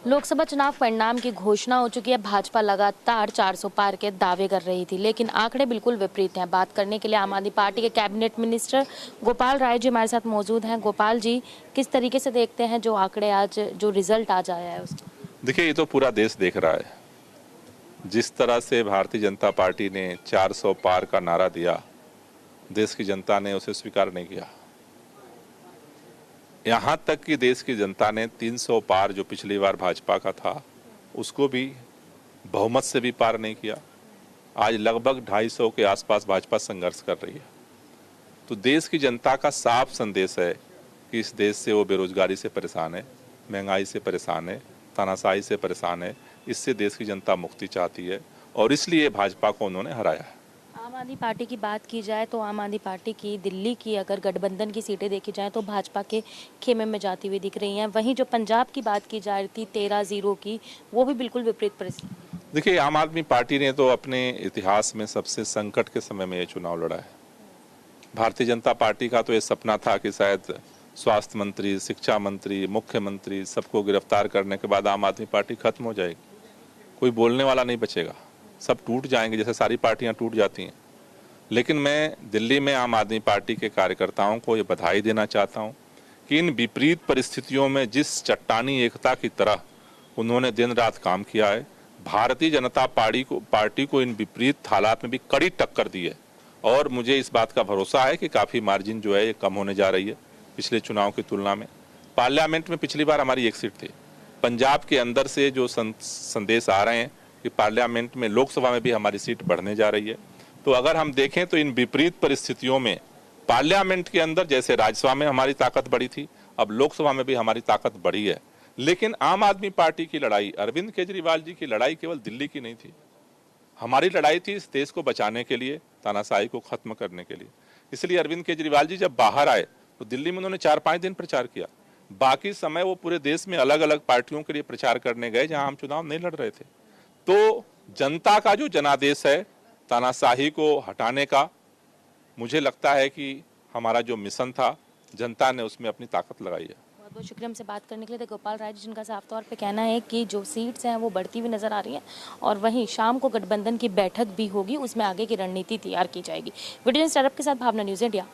लोकसभा चुनाव परिणाम की घोषणा हो चुकी है। भाजपा लगातार 400 पार के दावे कर रही थी, लेकिन आंकड़े बिल्कुल विपरीत हैं। बात करने के लिए आम आदमी पार्टी के कैबिनेट मिनिस्टर गोपाल राय जी हमारे साथ मौजूद हैं। गोपाल जी, किस तरीके से देखते हैं जो आंकड़े आज जो रिजल्ट आज आया है उसको? देखिए, ये तो पूरा देश देख रहा है। जिस तरह से भारतीय जनता पार्टी ने 400 पार का नारा दिया, देश की जनता ने उसे स्वीकार नहीं किया। यहाँ तक कि देश की जनता ने 300 पार जो पिछली बार भाजपा का था, उसको भी बहुमत से भी पार नहीं किया। आज लगभग 250 के आसपास भाजपा संघर्ष कर रही है। तो देश की जनता का साफ संदेश है कि इस देश से वो बेरोजगारी से परेशान है, महंगाई से परेशान है, तानाशाही से परेशान है। इससे देश की जनता मुक्ति चाहती है और इसलिए भाजपा को उन्होंने हराया है। आम आदमी पार्टी की बात की जाए तो आम आदमी पार्टी की दिल्ली की अगर गठबंधन की सीटें देखी जाए तो भाजपा के खेमे में जाती हुई दिख रही हैं। वहीं जो पंजाब की बात की जा रही थी 13-0 की, वो भी बिल्कुल विपरीत परिस्थिति। देखिए, आम आदमी पार्टी ने तो अपने इतिहास में सबसे संकट के समय में ये चुनाव लड़ा है। भारतीय जनता पार्टी का तो ये सपना था कि शायद स्वास्थ्य मंत्री, शिक्षा मंत्री, मुख्यमंत्री सबको गिरफ्तार करने के बाद आम आदमी पार्टी खत्म हो जाएगी, कोई बोलने वाला नहीं बचेगा, सब टूट जाएंगे जैसे सारी पार्टियां टूट जाती हैं। लेकिन मैं दिल्ली में आम आदमी पार्टी के कार्यकर्ताओं को ये बधाई देना चाहता हूं कि इन विपरीत परिस्थितियों में जिस चट्टानी एकता की तरह उन्होंने दिन रात काम किया है, भारतीय जनता पार्टी को इन विपरीत हालात में भी कड़ी टक्कर दी है। और मुझे इस बात का भरोसा है कि काफ़ी मार्जिन जो है ये कम होने जा रही है पिछले चुनाव की तुलना में। पार्लियामेंट में पिछली बार हमारी एक सीट थी। पंजाब के अंदर से जो संदेश आ रहे हैं कि पार्लियामेंट में, लोकसभा में भी हमारी सीट बढ़ने जा रही है। तो अगर हम देखें तो इन विपरीत परिस्थितियों में पार्लियामेंट के अंदर जैसे राज्यसभा में हमारी ताकत बढ़ी थी, अब लोकसभा में भी हमारी ताकत बढ़ी है। लेकिन आम आदमी पार्टी की लड़ाई, अरविंद केजरीवाल जी की लड़ाई केवल दिल्ली की नहीं थी। हमारी लड़ाई थी इस देश को बचाने के लिए, तानाशाही को खत्म करने के लिए। इसलिए अरविंद केजरीवाल जी जब बाहर आए तो दिल्ली में उन्होंने 4-5 दिन प्रचार किया। बाकी समय वो पूरे देश में अलग अलग पार्टियों के लिए प्रचार करने गए जहां हम चुनाव नहीं लड़ रहे थे। तो जनता का जो जनादेश है तानाशाही को हटाने का, मुझे लगता है कि हमारा जो मिशन था, जनता ने उसमें अपनी ताकत लगाई है। बहुत बहुत शुक्रिया हमसे बात करने के लिए। गोपाल राय जी, जिनका साफ तौर पे कहना है कि जो सीट्स हैं वो बढ़ती हुई नजर आ रही हैं और वहीं शाम को गठबंधन की बैठक भी होगी, उसमें आगे की रणनीति तैयार की जाएगी। वीडियो स्टार्टअप के साथ भावना, न्यूज़ इंडिया।